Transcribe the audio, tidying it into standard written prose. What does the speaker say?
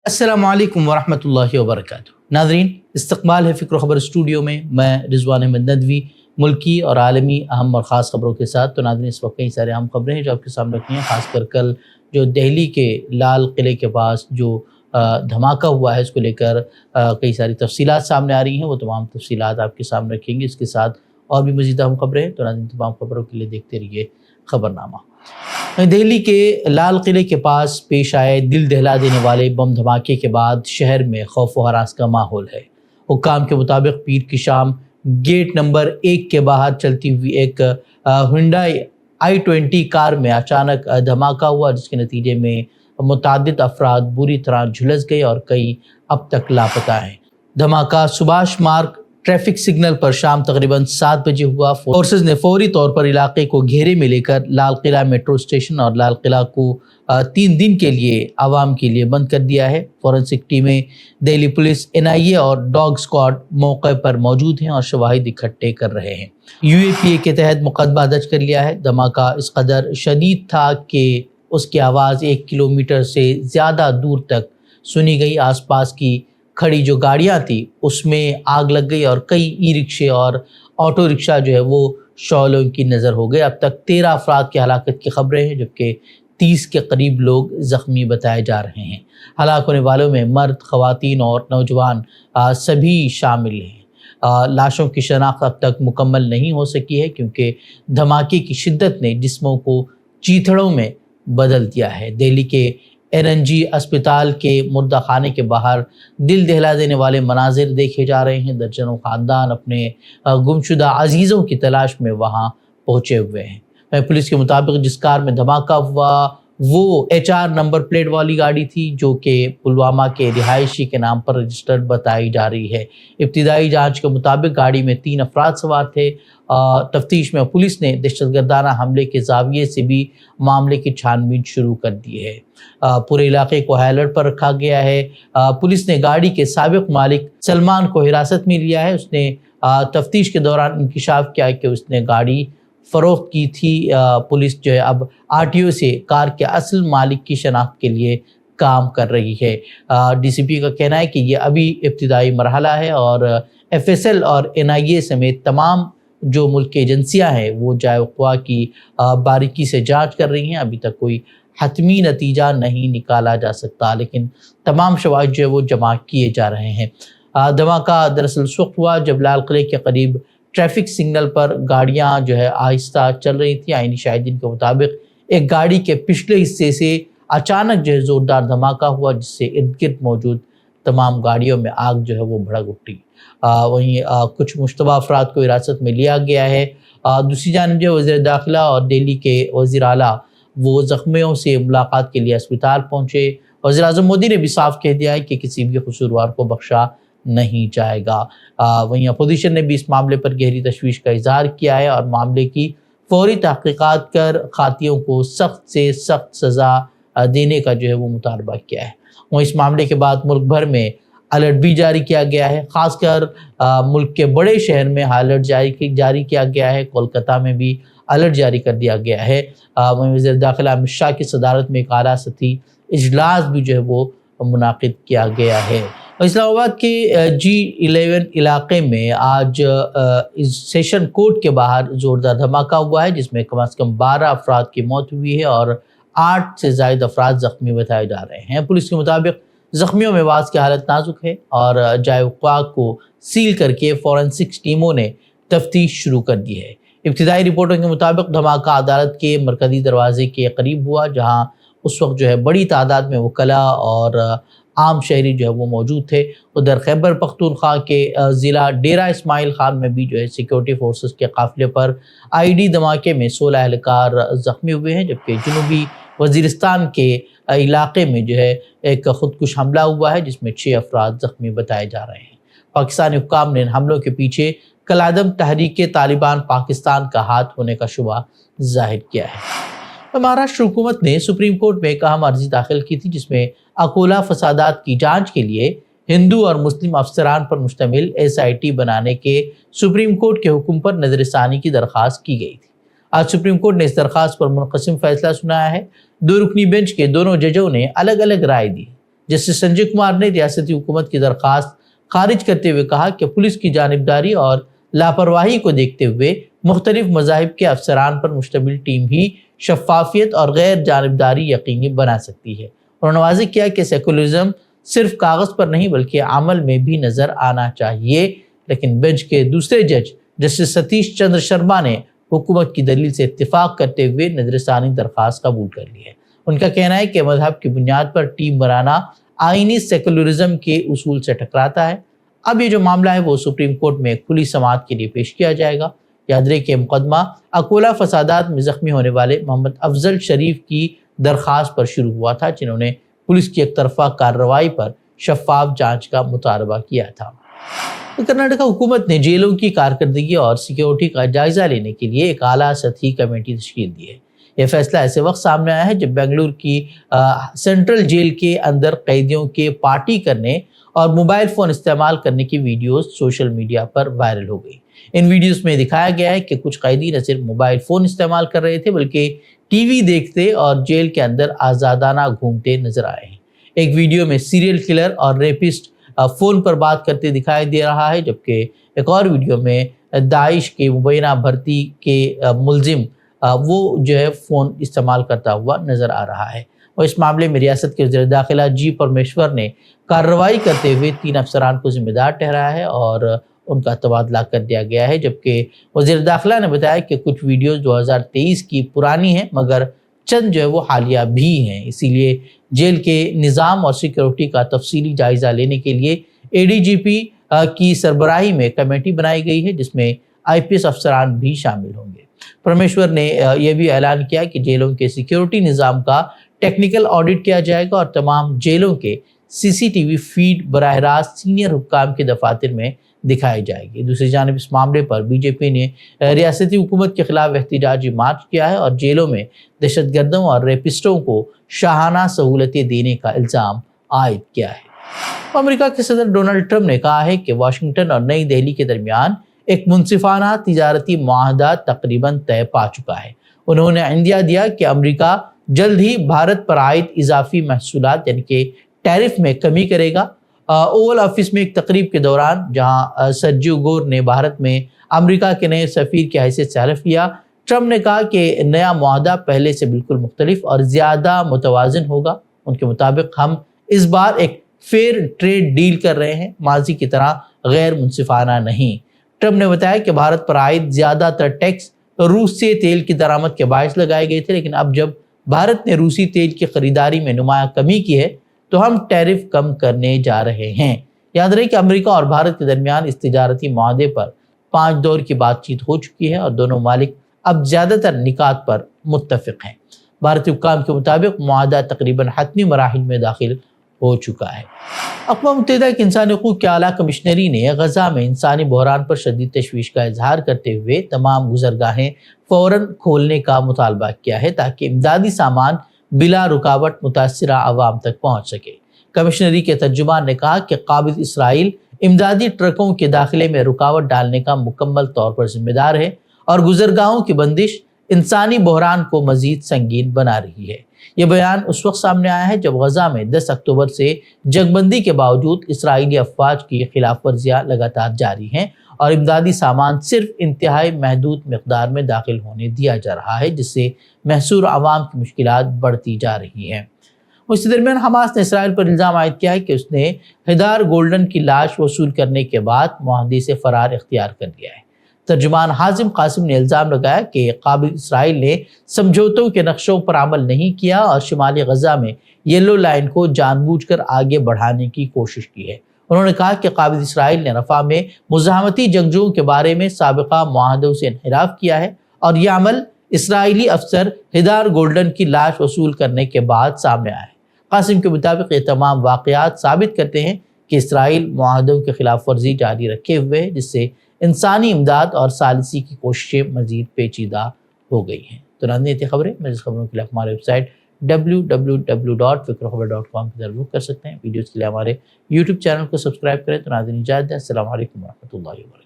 अस्सलामु अलैकुम वरहमतुल्लाहि वबरकातुहू। नाज़रीन, इस्तक़बाल है फ़िक्र ख़बर स्टूडियो में। मैं रिज़वान अहमद नदवी मुल्की और आलमी अहम और ख़ास ख़बरों के साथ। तो नाज़रीन, इस वक्त कई सारे अहम ख़बरें हैं जो आपके सामने रखी हैं। ख़ासकर कल जो दिल्ली के लाल किले के पास जो धमाका हुआ है, इसको लेकर कई सारी तफ़सीलात सामने आ रही हैं। वो तमाम तफ़सीलात आपके सामने रखेंगे। इसके साथ और भी मज़ीद अहम ख़बरें हैं। तो नाज़रीन, तमाम ख़बरों के लिए देखते रहिए ख़बरनामा। दिल्ली के लाल किले के पास पेश आए दिल दहला देने वाले बम धमाके के बाद शहर में खौफ व हरास का माहौल है। हुक्काम के मुताबिक पीर की शाम गेट नंबर 1 के बाहर चलती हुई एक हुंडई i20 कार में अचानक धमाका हुआ, जिसके नतीजे में मुतअद्दिद अफराद बुरी तरह झुलस गए और कई अब तक लापता हैं। धमाका सुभाष मार्ग ट्रैफिक सिग्नल पर शाम तकरीबन 7 बजे हुआ। फोर्सेस ने फौरी तौर पर इलाके को घेरे में लेकर लाल किला मेट्रो स्टेशन और लाल किला को 3 दिन के लिए आवाम के लिए बंद कर दिया है। फॉरेंसिक टीमें, दिल्ली पुलिस, NIA और डॉग स्क्वाड मौके पर मौजूद हैं और शवाहिद इकट्ठे कर रहे हैं। UAPA के तहत मुकदमा दर्ज कर लिया है। धमाका इस कदर शदीद था कि उसकी आवाज़ 1 किलोमीटर से ज़्यादा दूर तक सुनी गई। आसपास की खड़ी जो गाड़ियां थी उसमें आग लग गई और कई ई-रिक्शे और ऑटो रिक्शा जो है वो शौलों की नज़र हो गए। अब तक 13 अफराद की हलाकत की खबरें हैं, जबकि 30 के करीब लोग ज़ख्मी बताए जा रहे हैं। हलाक होने वालों में मर्द, ख़वातीन और नौजवान सभी शामिल हैं। लाशों की शनाख्त अब तक मुकम्मल नहीं हो सकी है, क्योंकि धमाके की शिद्दत ने जिस्मों को चीथड़ों में बदल दिया है। दिल्ली के NNG अस्पताल के मुर्दा खाने के बाहर दिल दहला देने वाले मनाजिर देखे जा रहे हैं। दर्जनों ख़ानदान अपने गुमशुदा अजीज़ों की तलाश में वहाँ पहुँचे हुए हैं। पुलिस के मुताबिक जिस कार में धमाका हुआ वो HR नंबर प्लेट वाली गाड़ी थी, जो कि पुलवामा के रिहायशी के नाम पर रजिस्टर्ड बताई जा रही है। इब्तिदाई जांच के मुताबिक गाड़ी में 3 अफराद सवार थे। तफ्तीश में पुलिस ने दहशतगर्दाना हमले के ज़ाविये से भी मामले की छानबीन शुरू कर दी है। पूरे इलाके को हाई अलर्ट पर रखा गया है। पुलिस ने गाड़ी के साबिक मालिक सलमान को हिरासत में लिया है। उसने तफ्तीश के दौरान इंकिशाफ किया कि उसने गाड़ी फ़रोख्त की थी। पुलिस जो है अब RTO से कार के असल मालिक की शनाख्त के लिए काम कर रही है। DCP का कहना है कि ये अभी इब्तिदाई मरहला है और FSL और NIA समेत तमाम जो मुल्क की एजेंसियाँ हैं वो जाए वक़्वा की बारीकी से जांच कर रही हैं। अभी तक कोई हतमी नतीजा नहीं निकाला जा सकता, लेकिन तमाम शवाहिद जो है वो जमा किए जा रहे हैं। धमाका दरअसल उस वक्त हुआ जब लाल किले के करीब ट्रैफिक सिग्नल पर गाड़ियां जो है आहिस्ता चल रही थी। आईनी शाहिदीन के मुताबिक एक गाड़ी के पिछले हिस्से से अचानक जो है ज़ोरदार धमाका हुआ, जिससे इर्द गिर्द मौजूद तमाम गाड़ियों में आग जो है वो भड़क उठी। वहीं कुछ मुश्तबा अफराद को हिरासत में लिया गया है। दूसरी जानिब जो वज़ीर दाखिला और दिल्ली के वज़ीर आला वो ज़ख्मियों से मुलाकात के लिए अस्पताल पहुँचे। वज़ीर आज़म मोदी ने भी साफ कह दिया है कि किसी भी कसूरवार को बख्शा नहीं जाएगा। वहीं अपोजिशन ने भी इस मामले पर गहरी तशवीश का इजहार किया है और मामले की फौरी तहक़ीक़ात कर खातियों को सख्त से सख्त सज़ा देने का जो है वो मुतालबा किया है। वहीं इस मामले के बाद मुल्क भर में अलर्ट भी जारी किया गया है। ख़ासकर मुल्क के बड़े शहर में हाई अलर्ट जारी किया गया है। कोलकाता में भी अलर्ट जारी कर दिया गया है। वहीं वज़ीर दाखिला अमित शाह की सदारत में एक आला सतही इजलास भी जो है वो मुनाकिद किया गया है। इस्लामाबाद के G11 इलाके में आज इस सेशन कोर्ट के बाहर ज़ोरदार धमाका हुआ है, जिसमें कम से कम 12 अफराद की मौत हुई है और 8 से ज़ायद अफराद ज़ख्मी बताए जा रहे हैं। पुलिस के मुताबिक ज़ख्मियों में बाज़ की हालत नाजुक है और जाए वक़्वा को सील करके फॉरेंसिक्स टीमों ने तफ्तीश शुरू कर दी है। इब्तिदाई रिपोर्टों के मुताबिक धमाका अदालत के मरकज़ी दरवाजे के करीब हुआ, जहाँ उस वक्त जो है बड़ी तादाद में वकला और आम शहरी जो है वो मौजूद थे। उधर खैबर पख्तूनख्वा के ज़िला डेरा इस्माइल खान में भी जो है सिक्योरिटी फोर्सेस के काफ़िले पर ID धमाके में 16 एहलकार ज़ख्मी हुए हैं, जबकि जनूबी वज़ीरिस्तान के इलाके में जो है एक ख़ुदकुश हमला हुआ है, जिसमें 6 अफराद ज़ख्मी बताए जा रहे हैं। पाकिस्तानी हुक्काम ने इन हमलों के पीछे कलादम तहरीक तालिबान पाकिस्तान का हाथ होने का शुबा जाहिर किया है। महाराष्ट्र हुकूमत ने सुप्रीम कोर्ट में एक अहम अर्जी दाखिल की थी, जिसमें अकोला फसादात की जांच के लिए हिंदू और मुस्लिम अफसरान पर मुश्तमिल SIT बनाने के सुप्रीम कोर्ट के हुक्म पर नज़रसानी की दरख्वास्त की गई थी। आज सुप्रीम कोर्ट ने इस दरख्वास्त पर मुनक़सिम फैसला सुनाया है। 2 रुकनी बेंच के दोनों जजों ने अलग अलग राय दी। जस्टिस संजय कुमार ने रियासती हुकूमत की दरख्वास्त खारिज करते हुए कहा कि पुलिस की जानिबदारी और लापरवाही को देखते हुए मुख्तलिफ मज़ाहिब के अफसरान पर मुश्तमिल टीम ही शफाफियत और गैर जानिबदारी यकीनी बना सकती है। उन्होंने वाज़ेह किया कि सेकुलरिज्म सिर्फ कागज़ पर नहीं बल्कि अमल में भी नज़र आना चाहिए। लेकिन बेंच के दूसरे जज जस्टिस सतीश चंद्र शर्मा ने हुकूमत की दलील से इत्तिफाक करते हुए नजरसानी दरख्वास्त कबूल कर ली है। उनका कहना है कि मजहब की बुनियाद पर टीम बनाना आईनी सेकुलरिज्म के उसूल से टकराता है। अब ये जो मामला है वो सुप्रीम कोर्ट में खुली समाअत के लिए पेश किया जाएगा। याद रहे कि मुकदमा अकोला फसादात में जख्मी होने वाले मोहम्मद अफजल शरीफ की दरख्वास्त पर शुरू हुआ था, जिन्होंने पुलिस की एक तरफा कार्रवाई पर शफाफ जांच का मुतालबा किया था। तो कर्नाटक हुकूमत ने जेलों की कारकर्दगी और सिक्योरिटी का जायजा लेने के लिए एक आला सतही कमेटी तश्कील दी है। यह फैसला ऐसे वक्त सामने आया है जब बेंगलुरु की सेंट्रल जेल के अंदर कैदियों के पार्टी करने और मोबाइल फ़ोन इस्तेमाल करने की वीडियोस सोशल मीडिया पर वायरल हो गई। इन वीडियोस में दिखाया गया है कि कुछ कैदी न सिर्फ मोबाइल फ़ोन इस्तेमाल कर रहे थे बल्कि टीवी देखते और जेल के अंदर आज़ादाना घूमते नजर आए हैं। एक वीडियो में सीरियल किलर और रेपिस्ट फ़ोन पर बात करते दिखाई दे रहा है, जबकि एक और वीडियो में दाइश के मुबैना भर्ती के मुलजिम वो जो है फ़ोन इस्तेमाल करता हुआ नज़र आ रहा है। और इस मामले में रियासत के वज़ीर दाखिला जी परमेश्वर ने कार्रवाई करते हुए 3 अफसरान को जिम्मेदार ठहराया है और उनका तबादला कर दिया गया है। जबकि वज़ीर दाखिला ने बताया कि कुछ वीडियोज़ 2023 की पुरानी हैं मगर चंद जो है वो हालिया भी हैं, इसीलिए जेल के निज़ाम और सिक्योरिटी का तफसीली जायज़ा लेने के लिए ADGP की सरबराही में कमेटी बनाई गई है, जिसमें IPS अफसरान भी शामिल होंगे। परमेश्वर ने यह भी ऐलान किया कि जेलों के सिक्योरिटी निज़ाम का टेक्निकल ऑडिट किया जाएगा और तमाम जेलों के CCTV फीड बराह रास्त सीनियर हुक्काम के दफातर में दिखाई जाएगी। दूसरी जानिब इस मामले पर BJP ने रियासती हुकूमत के खिलाफ एहतजाजी मार्च किया है और जेलों में दहशतगर्दों और रेपिस्टों को शाहाना सहूलतें देने का इल्ज़ाम आयद किया है। अमेरिका के सदर डोनाल्ड ट्रंप ने कहा है कि वाशिंगटन और नई दिल्ली के दरमियान एक मुनसिफाना तिजारती मुआहदा तकरीबन तय पा चुका है। उन्होंने इंदिया दिया कि अमेरिका जल्द ही भारत पर आयद इजाफी महसूलात यानी कि टैरिफ में कमी करेगा। ओवल ऑफिस में एक तकरीब के दौरान जहां सर्जियो गोर ने भारत में अमेरिका के नए सफ़ीर की हैसियत से हल्फ लिया, ट्रंप ने कहा कि नया मुआहदा पहले से बिल्कुल मुख्तलिफ और ज़्यादा मुतवाज़िन होगा। उनके मुताबिक हम इस बार एक फेयर ट्रेड डील कर रहे हैं, माजी की तरह गैर मुनसिफाना नहीं। ट्रंप ने बताया कि भारत पर आयद ज़्यादातर टैक्स रूस से तेल की दरामद के बायस लगाए गए थे, लेकिन अब जब भारत ने रूसी तेल की खरीदारी में नुमाया कमी की है तो हम टैरिफ कम करने जा रहे हैं। याद रहे कि अमेरिका और भारत के दरमियान इस तिजारती मुआहदे पर 5 दौर की बातचीत हो चुकी है और दोनों मालिक अब ज़्यादातर निकात पर मुत्तफिक हैं। भारतीय हुक्काम के मुताबिक मुआहदा तकरीबन हतमी मराहिल में दाखिल हो चुका है। अक़वाम मुत्तहिदा के इंसानी हकूक़ के आला कमिश्नरी ने गज़ा में इंसानी बहरान पर शदीद तशवीश का इजहार करते हुए तमाम गुज़रगाहें फ़ौरन खोलने का मुतालबा किया है ताकि इमदादी सामान बिला रुकावट मुतासिरा आवाम तक पहुँच सके। कमिश्नरी के तर्जुमान ने कहा कि काबिज़ इसराइल इमदादी ट्रकों के दाखिले में रुकावट डालने का मुकम्मल तौर पर जिम्मेदार है और गुज़रगाहों की बंदिश इंसानी बहरान को मज़ीद संगीन बना रही है। ये बयान उस वक्त सामने आया है जब गज़ा में 10 अक्टूबर से जंगबंदी के बावजूद इसराइली अफवाज की खिलाफ वर्जियाँ लगातार जारी हैं और इमदादी सामान सिर्फ इंतहाई महदूद मकदार में दाखिल होने दिया जा रहा है, जिससे महसूर आवाम की मुश्किलात बढ़ती जा रही हैं। उसी दरमियान हमास ने इसराइल पर इल्ज़ाम आयद किया है कि उसने हिदार गोल्डन की लाश वसूल करने के बाद मुआहदे से फ़रार इख्तियार कर लिया है। तर्जुमान हाजिम कासिम ने इल्ज़ाम लगाया कि काबिल इसराइल ने समझौतों के नक्शों पर अमल नहीं किया और शिमाली गज़ा में येलो लाइन को जानबूझकर आगे बढ़ाने की कोशिश की है। उन्होंने कहा कि काबिल इसराइल ने रफ़ा में मुज़ाहमती जंगजुओं के बारे में साबिक़ा मुआहदों से इन्हिराफ किया है और यह अमल इसराइली अफसर हिदार गोल्डन की लाश वसूल करने के बाद सामने आया है। कासिम के मुताबिक ये तमाम वाक़यात साबित करते हैं कि इसराइल मुआहदों की खिलाफ वर्जी जारी रखे हुए है, जिससे इंसानी इमदाद और सालिसी की कोशिशें मज़ीद पेचीदा हो गई हैं। तो नाज़रीन थी खबरें। मज़ीद खबरों के लिए हमारे वेबसाइट www.fikrokhabar.com की तरफ रुख कर सकते हैं। वीडियोज़ के लिए हमारे YouTube चैनल को सब्सक्राइब करें। तो नाज़रीन इजाज़त दें। अस्सलामु अलैकुम व रहमतुल्लाहि व बरकातहू।